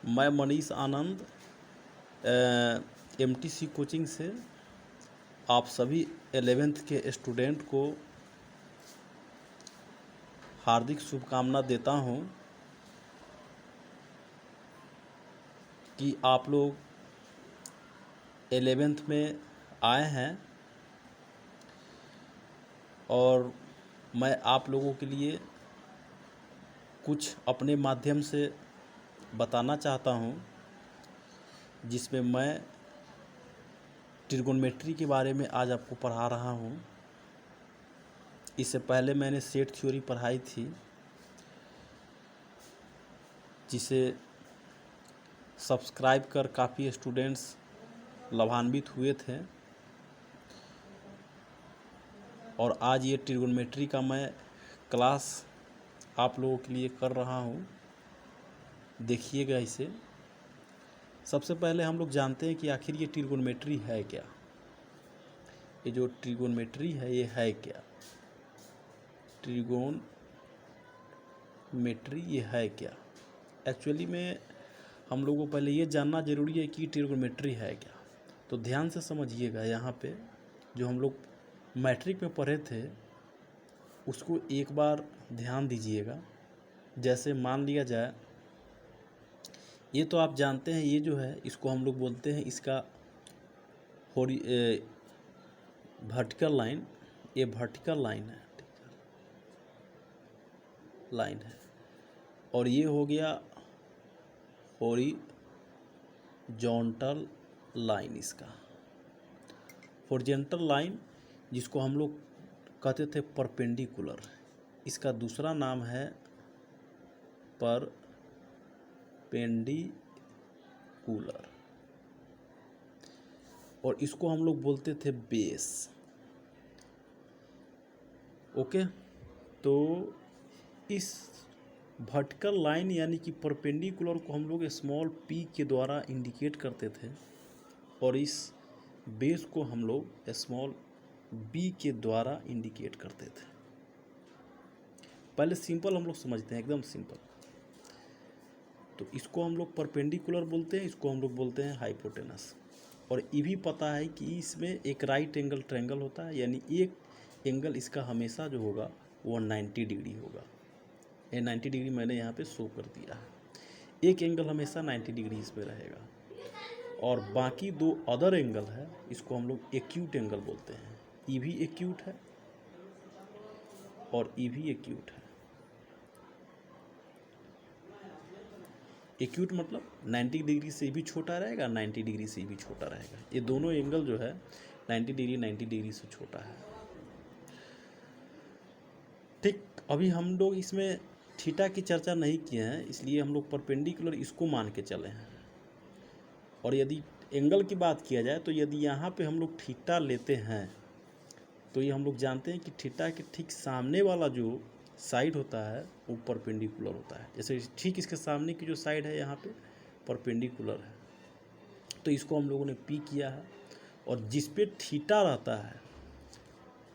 मैं मनीष आनंद MTC coaching से आप सभी 11th के स्टूडेंट को हार्दिक शुभकामना देता हूं कि आप लोग 11th में आए हैं और मैं आप लोगों के लिए कुछ अपने माध्यम से बताना चाहता हूं, जिसमें मैं ट्रिगोनोमेट्री के बारे में आज आपको पढ़ा रहा हूं। इससे पहले मैंने सेट थ्योरी पढ़ाई थी, जिसे सब्सक्राइब कर काफ़ी स्टूडेंट्स लाभान्वित हुए थे। और आज ये ट्रिगोनोमेट्री का मैं क्लास आप लोगों के लिए कर रहा हूँ। देखिएगा इसे। सबसे पहले हम लोग जानते हैं कि आखिर ये ट्रिगोनोमेट्री है क्या। ये जो ट्रिगोनोमेट्री है ये है क्या, ट्रिगोनोमेट्री ये है क्या। एक्चुअली में हम लोगों को पहले ये जानना ज़रूरी है कि ट्रिगोनोमेट्री है क्या। तो ध्यान से समझिएगा, यहाँ पे जो हम लोग मैट्रिक में पढ़े थे उसको एक बार ध्यान दीजिएगा। जैसे मान लिया जाए, ये तो आप जानते हैं, ये जो है इसको हम लोग बोलते हैं इसका वर्टिकल लाइन। ये वर्टिकल लाइन है और ये हो गया हॉरिजॉन्टल लाइन। इसका हॉरिजॉन्टल लाइन जिसको हम लोग कहते थे परपेंडिकुलर, इसका दूसरा नाम है परपेंडिकुलर, और इसको हम लोग बोलते थे बेस। ओके, तो इस वर्टिकल लाइन यानी कि परपेंडिकुलर को हम लोग स्मॉल p के द्वारा इंडिकेट करते थे, और इस बेस को हम लोग स्मॉल b के द्वारा इंडिकेट करते थे। पहले सिंपल हम लोग समझते हैं, एकदम सिंपल। तो इसको हम लोग परपेंडिकुलर बोलते हैं, इसको हम लोग बोलते हैं हाइपोटेनस। और ये भी पता है कि इसमें एक राइट एंगल ट्रायंगल होता है, यानी एक एंगल इसका हमेशा जो होगा वो 90 डिग्री होगा। ये 90 डिग्री मैंने यहाँ पे शो कर दिया है। एक एंगल हमेशा 90 डिग्री इसमें रहेगा, और बाकी दो अदर एंगल है, इसको हम लोग एक्यूट एंगल बोलते हैं। ये भी एक्यूट है और ये भी एक्यूट है। एक्यूट मतलब 90 डिग्री से भी छोटा रहेगा, 90 डिग्री से भी छोटा रहेगा। ये दोनों एंगल जो है 90 डिग्री से छोटा है। ठीक, अभी हम लोग इसमें थीटा की चर्चा नहीं किए हैं, इसलिए हम लोग परपेंडिकुलर इसको मान के चले हैं। और यदि एंगल की बात किया जाए तो यदि यहाँ पे हम लोग थीटा लेते हैं तो ये हम लोग जानते हैं कि थीटा के ठीक सामने वाला जो साइड होता है वो परपेंडिकुलर होता है। जैसे ठीक इसके सामने की जो साइड है यहाँ पे परपेंडिकुलर है, तो इसको हम लोगों ने पी किया है। और जिस पे थीटा रहता है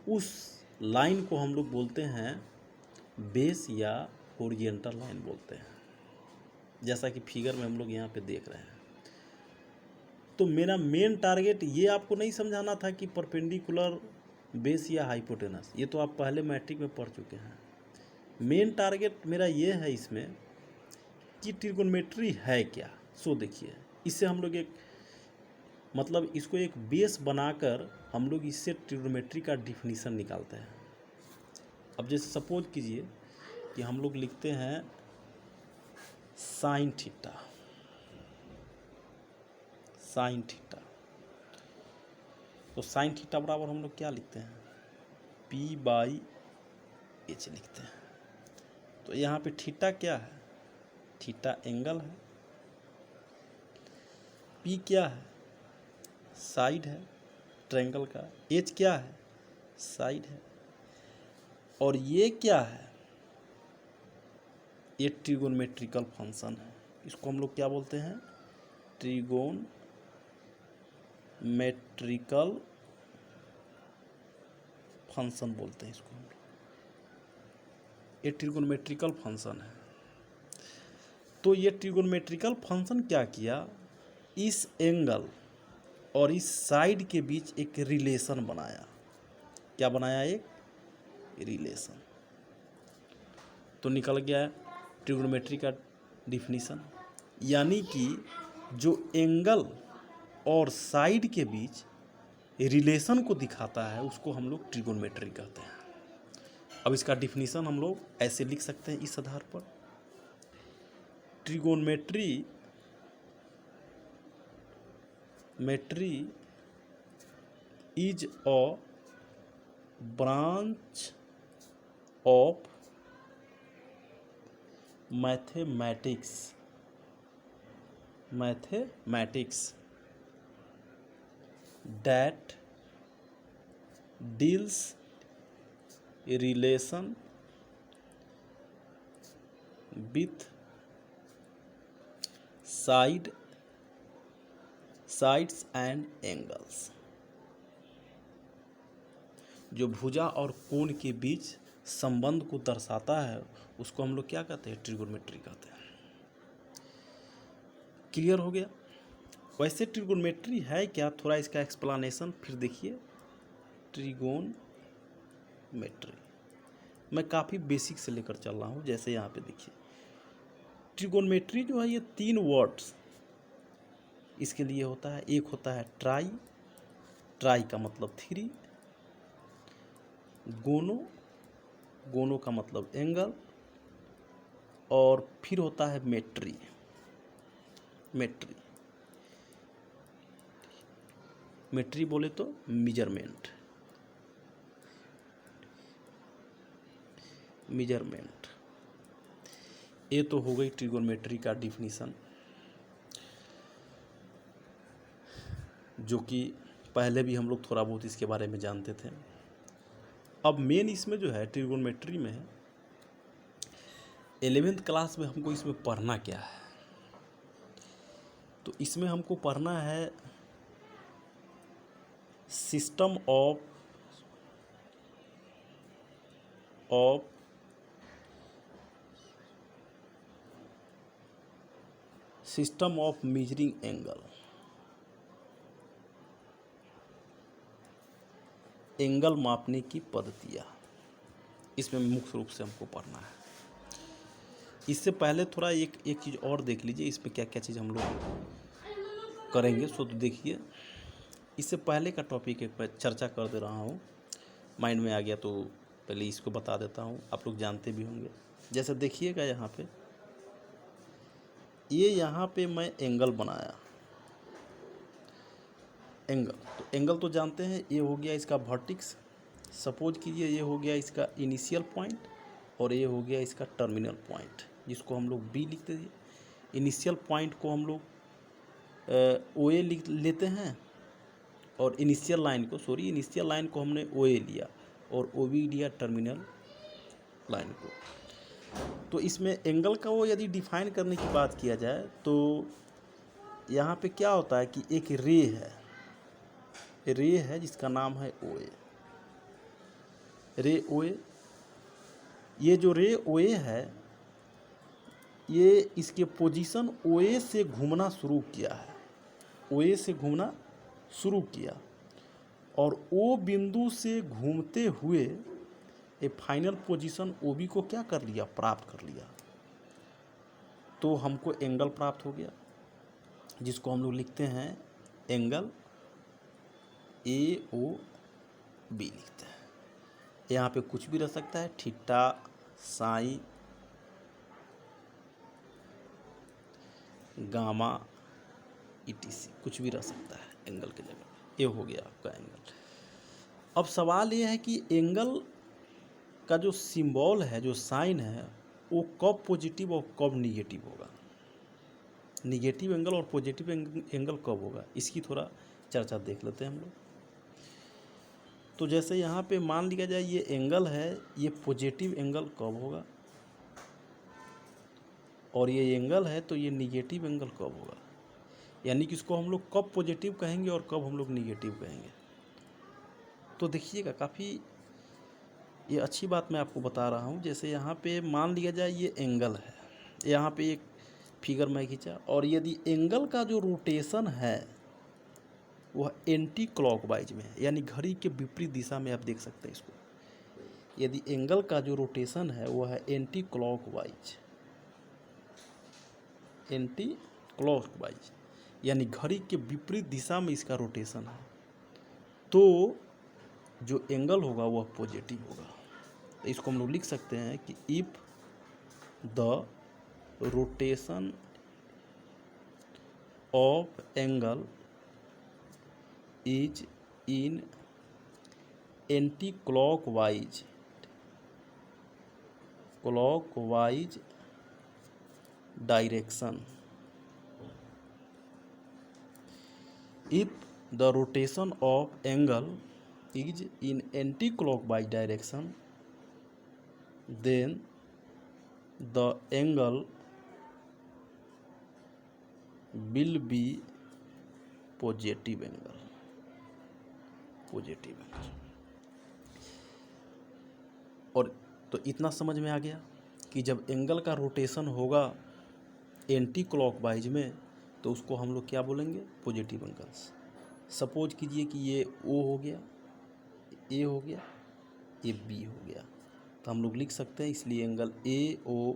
उस लाइन को हम लोग बोलते हैं बेस या हॉरिजॉन्टल लाइन बोलते हैं, जैसा कि फिगर में हम लोग यहाँ पे देख रहे हैं। तो मेरा मेन टारगेट ये आपको नहीं समझाना था कि परपेंडिकुलर, बेस या हाइपोटेनस, ये तो आप पहले मैट्रिक में पढ़ चुके हैं। मेन टारगेट मेरा ये है इसमें कि ट्रिगोनोमेट्री है क्या। सो देखिए, इससे हम लोग एक मतलब इसको एक बेस बनाकर हम लोग इससे ट्रिगोनोमेट्री का डिफिनीसन निकालते हैं। अब जैसे सपोज कीजिए कि हम लोग लिखते हैं साइन थीटा। तो साइन थीटा बराबर हम लोग क्या लिखते हैं, p/h लिखते हैं। तो यहाँ पे थीटा क्या है, थीटा एंगल है, p क्या है, साइड है ट्रायंगल का, h क्या है, साइड है, और ये क्या है, ये ट्रिगोनोमेट्रिकल फंक्शन है। इसको हम लोग क्या बोलते हैं, ट्रिगोनोमेट्रिकल फंक्शन बोलते हैं इसको हम लोग। ये ट्रिगोनोमेट्रिकल फंक्शन है। तो ये ट्रिगोनोमेट्रिकल फंक्शन क्या किया, इस एंगल और इस साइड के बीच एक रिलेशन बनाया। क्या बनाया, एक रिलेशन। तो निकल गया ट्रिगोनोमेट्री का डिफिनीशन, यानी कि जो एंगल और साइड के बीच रिलेशन को दिखाता है उसको हम लोग ट्रिगोनोमेट्री कहते हैं। अब इसका डिफिनीशन हम लोग ऐसे लिख सकते हैं इस आधार पर, trigonometry is a branch of mathematics that deals relation with sides and angles। जो भुजा और कोण के बीच संबंध को दर्शाता है उसको हम लोग क्या कहते हैं, ट्रिगोनोमेट्री कहते हैं। क्लियर हो गया। वैसे ट्रिगोनोमेट्री है क्या, थोड़ा इसका एक्सप्लेनेशन फिर देखिए। ट्रिगोनोमेट्री मैं काफ़ी बेसिक से लेकर चल रहा हूँ। जैसे यहाँ पे देखिए, ट्रिगोनोमेट्री जो है ये 3 वर्ड्स इसके लिए होता है। एक होता है ट्राई का मतलब 3, गोनो का मतलब एंगल, और फिर होता है मेट्री बोले तो मेजरमेंट। ये तो हो गई ट्रिगोनोमेट्री का डिफिनीशन, जो कि पहले भी हम लोग थोड़ा बहुत इसके बारे में जानते थे। अब मेन इसमें जो है ट्रिगोनोमेट्री में है, 11th क्लास में हमको इसमें पढ़ना क्या है, तो इसमें हमको पढ़ना है सिस्टम ऑफ मेजरिंग एंगल मापने की पद्धतियाँ, इसमें मुख्य रूप से हमको पढ़ना है। इससे पहले थोड़ा एक चीज़ और देख लीजिए, इसमें क्या क्या चीज़ हम लोग करेंगे। सो तो देखिए, इससे पहले का टॉपिक एक पर चर्चा कर दे रहा हूँ, माइंड में आ गया तो पहले इसको बता देता हूँ, आप लोग जानते भी होंगे। जैसे देखिएगा यहाँ पे, ये यहाँ पे मैं एंगल बनाया, एंगल तो जानते हैं, ये हो गया इसका वर्टेक्स। सपोज कीजिए ये हो गया इसका इनिशियल पॉइंट और ये हो गया इसका टर्मिनल पॉइंट, जिसको हम लोग बी लिखते थे। इनिशियल पॉइंट को हम लोग ओ ए लिख लेते हैं, और इनिशियल लाइन को हमने ओ ए लिया और ओ बी लिया टर्मिनल लाइन को। तो इसमें एंगल का वो यदि डिफाइन करने की बात किया जाए तो यहाँ पे क्या होता है कि एक रे है जिसका नाम है ओ ए, ये जो रे ओ ए है, ये इसके पोजीशन ओ ए से घूमना शुरू किया और ओ बिंदु से घूमते हुए ये फाइनल पोजीशन ओ बी को क्या कर लिया, प्राप्त कर लिया। तो हमको एंगल प्राप्त हो गया, जिसको हम लोग लिखते हैं एंगल ए ओ बी लिखते हैं। यहाँ पे कुछ भी रह सकता है, थीटा, साइन, गामा, ईटीसी, कुछ भी रह सकता है एंगल की जगह। ये हो गया आपका एंगल। अब सवाल ये है कि एंगल का जो सिंबल है, जो साइन है, वो कब पॉजिटिव और कब निगेटिव होगा, निगेटिव एंगल और पॉजिटिव एंगल कब होगा, इसकी थोड़ा चर्चा देख लेते हैं हम लोग। तो जैसे यहाँ पे मान लिया जाए ये एंगल है, ये पॉजिटिव एंगल कब होगा, और ये एंगल है तो ये निगेटिव एंगल कब होगा, यानी कि इसको हम लोग कब पॉजिटिव कहेंगे और कब हम लोग निगेटिव कहेंगे। तो देखिएगा, काफ़ी ये अच्छी बात मैं आपको बता रहा हूँ। जैसे यहाँ पे मान लिया जाए ये एंगल है, यहाँ पे एक फिगर में खींचा, और यदि एंगल का जो रोटेशन है वह एंटी क्लॉकवाइज में है, यानी घड़ी के विपरीत दिशा में, आप देख सकते हैं इसको, यदि एंगल का जो रोटेशन है वह है एंटी क्लॉकवाइज, एंटी क्लॉकवाइज यानी घड़ी के विपरीत दिशा में इसका रोटेशन है, तो जो एंगल होगा वह पॉजिटिव होगा। तो इसको हम लोग लिख सकते हैं कि if the rotation of angle is in anti clockwise direction, if the rotation of angle is in anti-clockwise direction, then the angle will be positive angle, और तो इतना समझ में आ गया कि जब एंगल का रोटेशन होगा एंटी क्लॉकवाइज में तो उसको हम लोग क्या बोलेंगे, पॉजिटिव एंगल्स। सपोज कीजिए कि ये ओ हो गया, ए हो गया, ये बी हो गया, तो हम लोग लिख सकते हैं, इसलिए angle A O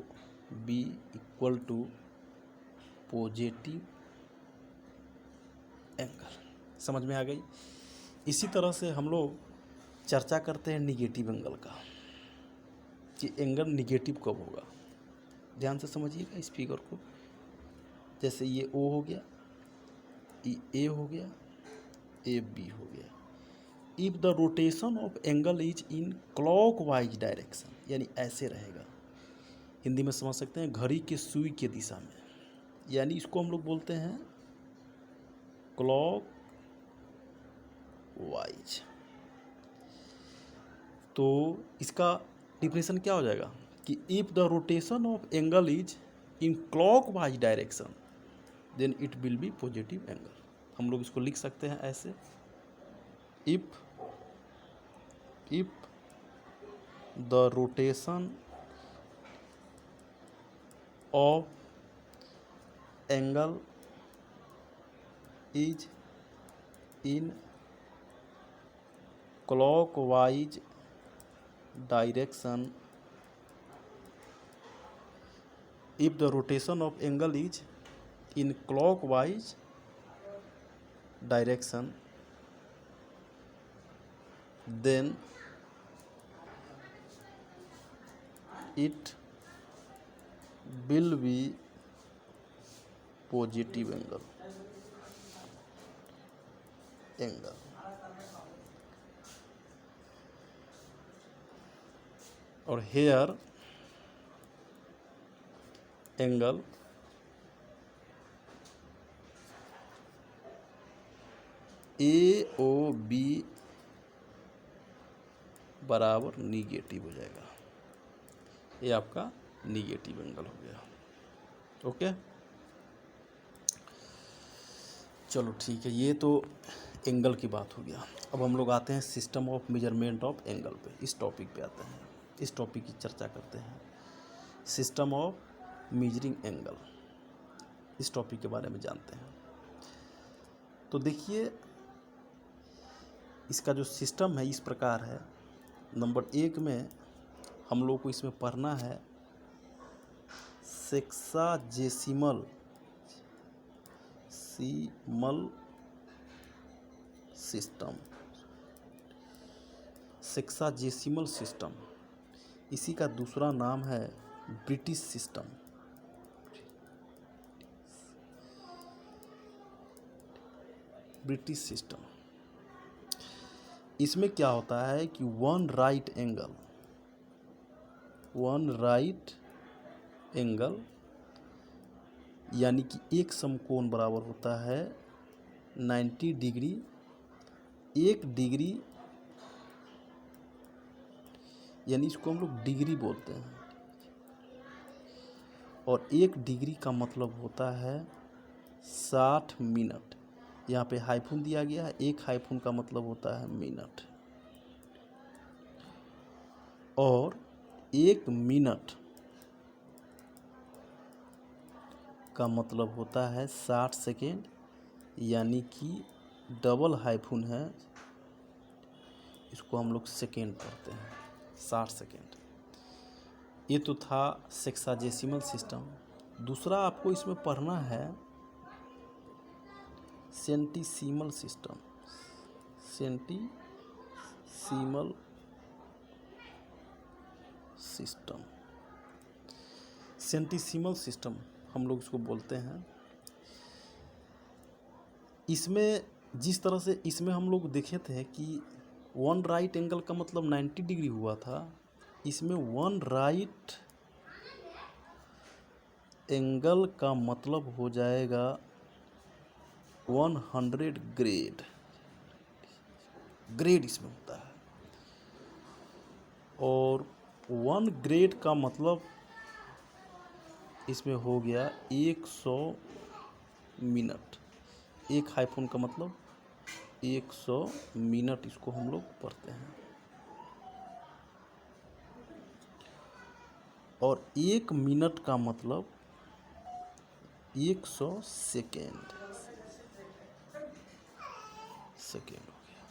B equal to positive angle. समझ में आ गई। इसी तरह से हम लोग चर्चा करते हैं निगेटिव एंगल का, कि एंगल निगेटिव कब होगा। ध्यान से समझिएगा इस फिगर को। जैसे ये ओ हो गया, ये ए हो गया, ए बी हो गया। If the rotation of angle is in clockwise direction, यानी ऐसे रहेगा, हिंदी में समझ सकते हैं घड़ी के सुई के दिशा में, यानी इसको हम लोग बोलते हैं क्लॉकवाइज। तो इसका डिफिनेशन क्या हो जाएगा कि if the rotation of angle is in clockwise direction then it will be positive angle. हम लोग इसको लिख सकते हैं ऐसे, if the rotation of angle is in clockwise direction, if the rotation of angle is in clockwise direction then it will be positive angle। और here angle A O B बराबर negative हो जाएगा, ये आपका निगेटिव एंगल हो गया। Okay, चलो ठीक है, ये तो एंगल की बात हो गया। अब हम लोग आते हैं system of measurement of angle पे, इस टॉपिक पे आते हैं, इस टॉपिक की चर्चा करते हैं, सिस्टम ऑफ मेजरिंग एंगल, इस टॉपिक के बारे में जानते हैं। तो देखिए इसका जो सिस्टम है इस प्रकार है। नंबर 1 में हम लोग को इसमें पढ़ना है सेक्साजेसिमल सिस्टम, सेक्साजेसिमल सिस्टम। इसी का दूसरा नाम है ब्रिटिश सिस्टम। ब्रिटिश सिस्टम, इसमें क्या होता है कि वन राइट एंगल यानी कि एक समकोण बराबर होता है 90 डिग्री, 1 डिग्री, यानी इसको हम लोग डिग्री बोलते हैं, और 1 डिग्री का मतलब होता है 60 मिनट। यहाँ पे हाइफन दिया गया है, 1 हाइफन का मतलब होता है मिनट, और 1 मिनट का मतलब होता है 60 सेकेंड, यानी कि डबल हाइफन है, इसको हम लोग सेकेंड पढ़ते हैं 60 सेकेंड। ये तो था सेक्साजेसिमल सिस्टम। दूसरा आपको इसमें पढ़ना है सेंटीसीमल सिस्टम। सेंटीसीमल सिस्टम, सेंटीसीमल सिस्टम हम लोग इसको बोलते हैं। इसमें जिस तरह से इसमें हम लोग देखे थे कि 1 राइट एंगल का मतलब 90 डिग्री हुआ था, इसमें 1 राइट एंगल का मतलब हो जाएगा 100 ग्रेड। ग्रेड इसमें होता है, और 1 ग्रेड का मतलब इसमें हो गया 100 मिनट। एक हाइफन का मतलब 100 मिनट, इसको हम लोग पढ़ते हैं। और 1 मिनट का मतलब 100 सेकेंड हो गया।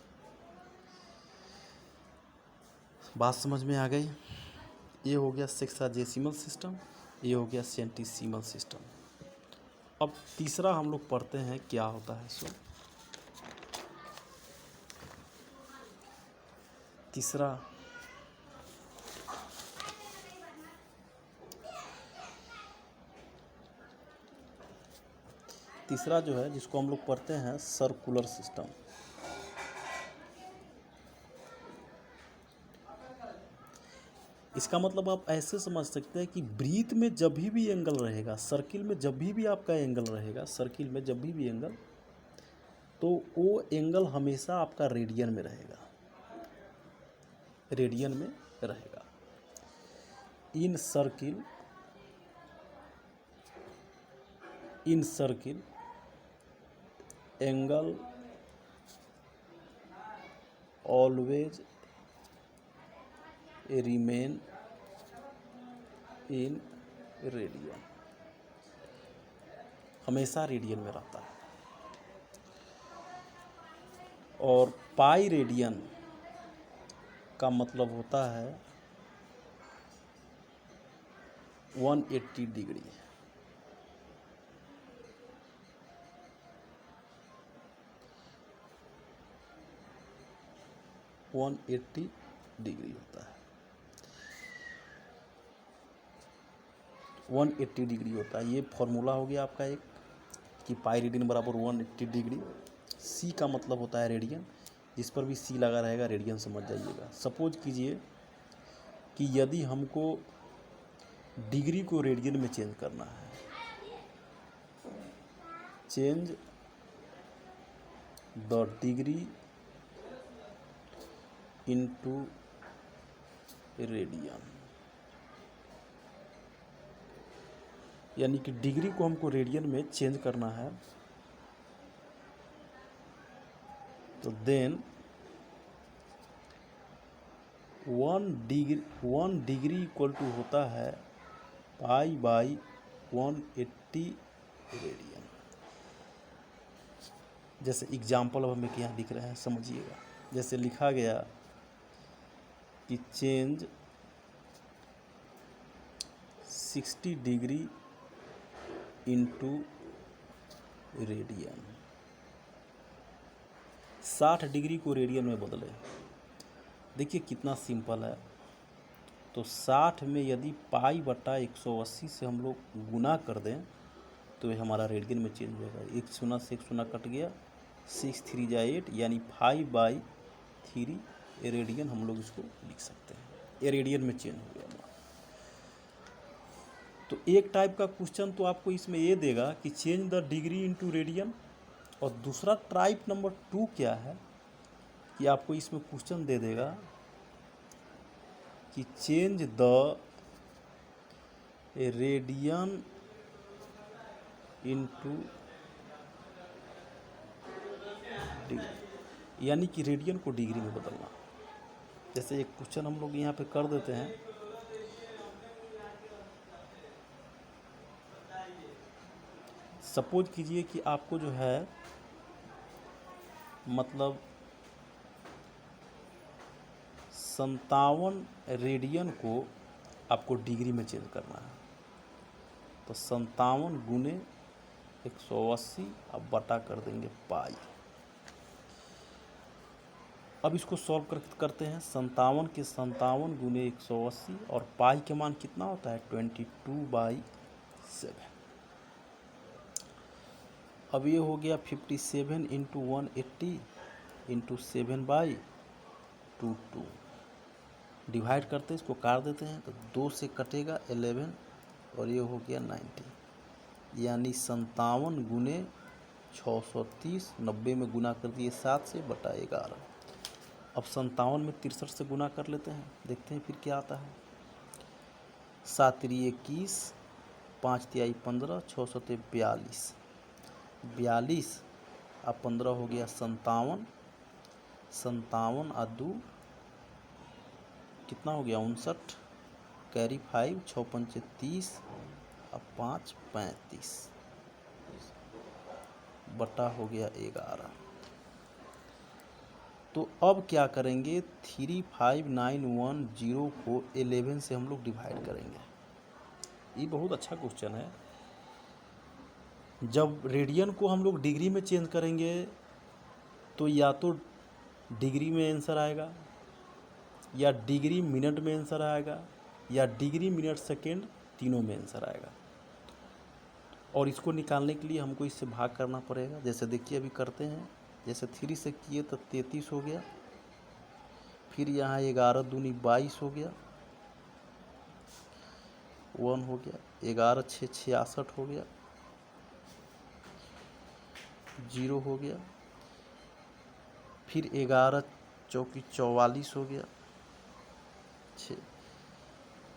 बात समझ में आ गई? ये हो गया सेक्साजेसिमल सिस्टम, ये हो गया सेंटीसीमल सिस्टम। अब तीसरा हम लोग पढ़ते हैं क्या होता है। सो तीसरा जो है जिसको हम लोग पढ़ते हैं सर्कुलर सिस्टम। इसका मतलब आप ऐसे समझ सकते हैं कि वृत्त में जब भी एंगल रहेगा, सर्किल में जब भी आपका एंगल रहेगा, सर्किल में जब भी एंगल, तो वो एंगल हमेशा आपका रेडियन में रहेगा, रेडियन में रहेगा। इन circle angle always remain in radian, हमेशा रेडियन में रहता है। और पाई रेडियन का मतलब होता है 180 डिग्री। डिग्री होता है, 180 डिग्री होता है। ये फॉर्मूला हो गया आपका एक, कि पाई रेडियन बराबर 180 डिग्री। सी का मतलब होता है रेडियन, जिस पर भी सी लगा रहेगा रेडियन समझ जाइएगा। सपोज कीजिए कि यदि हमको डिग्री को रेडियन में चेंज करना है, change the degree into radian, यानी कि डिग्री को हमको रेडियन में चेंज करना है, तो देन 1 डिग्री इक्वल टू होता है पाई बाई 180 रेडियन। जैसे एग्जाम्पल अब हमें यहाँ दिख रहे हैं, समझिएगा। जैसे लिखा गया कि change 60 degree into radian, 60 degree को रेडियन में बदले। देखिए कितना सिंपल है। तो 60 में यदि पाई बटा 180 से हम लोग गुना कर दें तो ये हमारा रेडियन में चेंज होगा। एक शून्य से एक शून्य कट गया, 6 3 जा 8, यानी 5/3 रेडियन हम लोग इसको लिख सकते हैं। ये रेडियन में चेंज हो गया। तो एक टाइप का क्वेश्चन तो आपको इसमें ये देगा कि change the degree into radian, और दूसरा टाइप नंबर 2 क्या है कि आपको इसमें क्वेश्चन दे देगा कि change the radian into degree, यानी कि रेडियन को डिग्री में बदलना। जैसे एक क्वेश्चन हम लोग यहाँ पे कर देते हैं सपोज कीजिए कि आपको जो है मतलब 57 रेडियन को आपको डिग्री में चेंज करना है, तो 57 गुने 180 अब बटा कर देंगे पाई। अब इसको सॉल्व करते हैं। 57 के 57 गुने 180 और पाई के मान कितना होता है 22/7। अब ये हो गया 57 इंटू 180 इंटू 7/22। डिवाइड करते हैं, इसको काट देते हैं तो 2 से कटेगा 11 और ये हो गया 90, यानी 57 गुने 630, 90 में गुना कर दिए 7 से बटा 11। अब 57 में 63 से गुना कर लेते हैं, देखते हैं फिर क्या आता है। 7 3 21, 5 तिहाई 15, 6 सते 42, 42 अब 15 हो गया 57, 57 और 2 कितना हो गया 59, कैरी 5, 6 पंचे 30, अब 5 35 बटा हो गया 11। तो अब क्या करेंगे 35910 को 11 से हम लोग डिवाइड करेंगे। ये बहुत अच्छा क्वेश्चन है। जब रेडियन को हम लोग डिग्री में चेंज करेंगे तो या तो डिग्री में आंसर आएगा, या डिग्री मिनट में आंसर आएगा, या डिग्री मिनट सेकेंड, तीनों में आंसर आएगा। और इसको निकालने के लिए हमको इससे भाग करना पड़ेगा। जैसे देखिए अभी करते हैं, जैसे 3 से किए तो 33 हो गया, फिर यहाँ 11 दूनी 22 हो गया, 1 हो गया, 11 6 66 हो गया, 0 हो गया, फिर 11 चौकी 44 हो गया 6।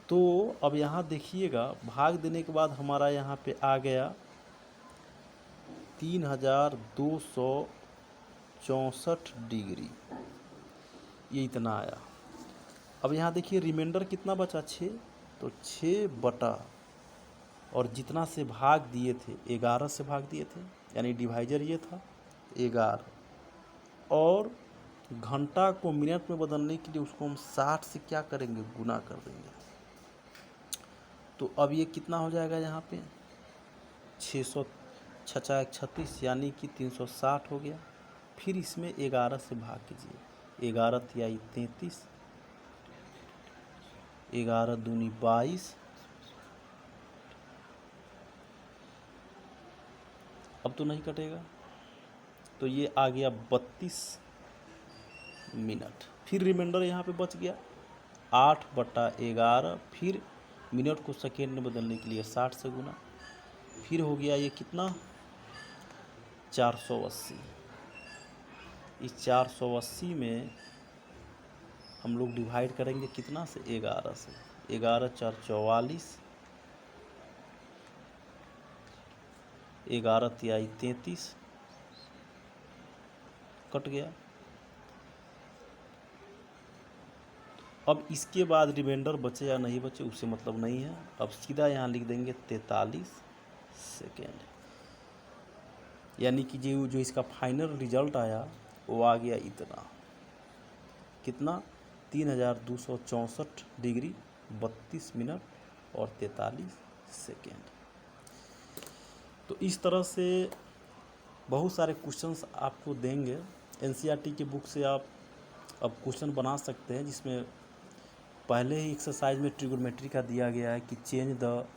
तो अब यहाँ देखिएगा भाग देने के बाद हमारा यहाँ पे आ गया 3264 डिग्री, ये इतना आया। अब यहाँ देखिए रिमाइंडर कितना बचा 6, तो 6 बटा और जितना से भाग दिए थे 11 से भाग दिए थे, यानी डिवाइजर ये था 11, और घंटा को मिनट में बदलने के लिए उसको हम 60 से क्या करेंगे गुना कर देंगे। तो अब ये कितना हो जाएगा यहाँ पे 600 छचा 36 यानी कि 360 हो गया। फिर इसमें 11 से भाग कीजिए, 11 तिहाई 33, 11 दूनी 22, अब तो नहीं कटेगा, तो ये आ गया 32 मिनट। फिर रिमाइंडर यहाँ पे बच गया 8/11, फिर मिनट को सेकेंड में बदलने के लिए 60 से गुना, फिर हो गया ये कितना 480। इस 480 में हम लोग डिवाइड करेंगे कितना से 11 से, 11 4 44, 11 तिहाई 33 कट गया। अब इसके बाद रिमाइंडर बचे या नहीं बचे उससे मतलब नहीं है, अब सीधा यहाँ लिख देंगे 43 सेकेंड, यानी कि जो इसका फाइनल रिजल्ट आया वो आ गया इतना, कितना 3264 डिग्री 32 मिनट और 43 सेकेंड। तो इस तरह से बहुत सारे क्वेश्चंस आपको देंगे। एनसीईआरटी की बुक से आप अब क्वेश्चन बना सकते हैं, जिसमें पहले ही एक्सरसाइज में ट्रिगोनोमेट्री का दिया गया है कि change the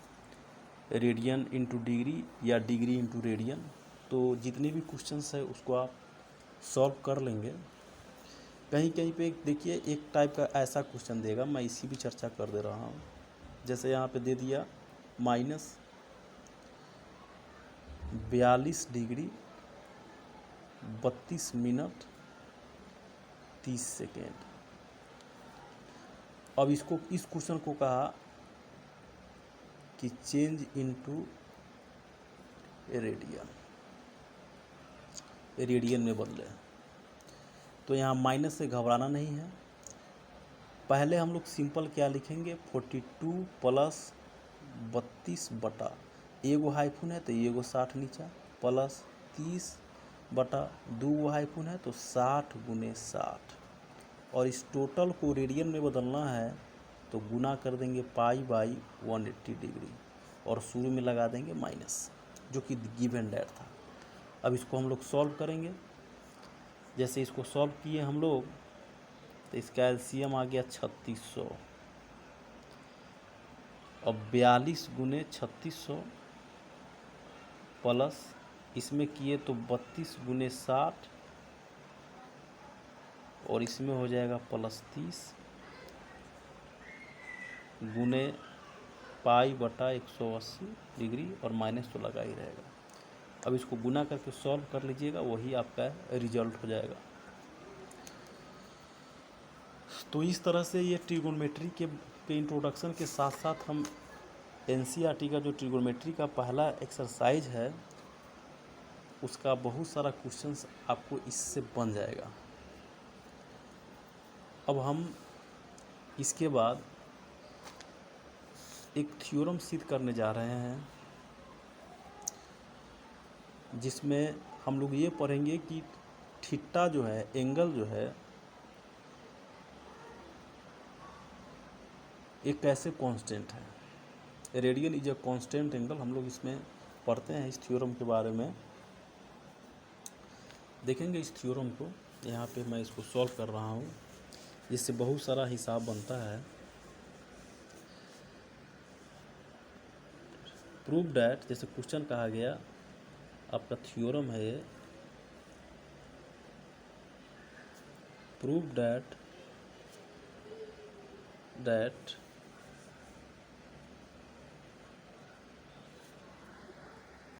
radian into degree या डिग्री इनटू रेडियन। तो जितने भी क्वेश्चंस है उसको आप सॉल्व कर लेंगे। कहीं कहीं पे देखिए एक टाइप का ऐसा क्वेश्चन देगा, मैं इसी भी चर्चा कर दे रहा हूँ। जैसे यहाँ पे दे दिया -42 डिग्री 32 मिनट 30 सेकेंड। अब इस क्वेश्चन को कहा कि चेंज इनटू रेडियन में बदले। तो यहाँ माइनस से घबराना नहीं है। पहले हम लोग सिंपल क्या लिखेंगे 42 + 32 बटा एगो हाइफन है तो एगो 60 नीचा प्लस 30/2 हाइफन है तो 60 × 60। और इस टोटल को रेडियन में बदलना है तो गुना कर देंगे π/180 डिग्री और शुरू में लगा देंगे माइनस, जो कि गिवन डेट था। अब इसको हम लोग सॉल्व करेंगे। जैसे इसको सॉल्व किए हम लोग तो इसका एलसीएम आ गया 3600। अब 42 × 3600 प्लस इसमें किए तो 32 × 60 और इसमें हो जाएगा +30 गुने π/180 डिग्री और माइनस तो लगा ही रहेगा। अब इसको गुना करके सॉल्व कर लीजिएगा, वही आपका रिजल्ट हो जाएगा। तो इस तरह से ये ट्रिगोनोमेट्री के इंट्रोडक्शन के साथ साथ हम एनसीईआरटी का जो ट्रिगोनोमेट्री का पहला एक्सरसाइज है उसका बहुत सारा क्वेश्चंस आपको इससे बन जाएगा। अब हम इसके बाद एक थ्योरम सिद्ध करने जा रहे हैं, जिसमें हम लोग ये पढ़ेंगे कि थीटा जो है, एंगल जो है, एक कैसे कांस्टेंट है। Radian is a constant angle. हम लोग इसमें पढ़ते हैं, इस थ्योरम के बारे में देखेंगे। इस थ्योरम को यहाँ पे मैं इसको सॉल्व कर रहा हूँ, जिससे बहुत सारा हिसाब बनता है। प्रूव डैट, जैसे क्वेश्चन कहा गया, आपका थ्योरम है ये, प्रूव डैट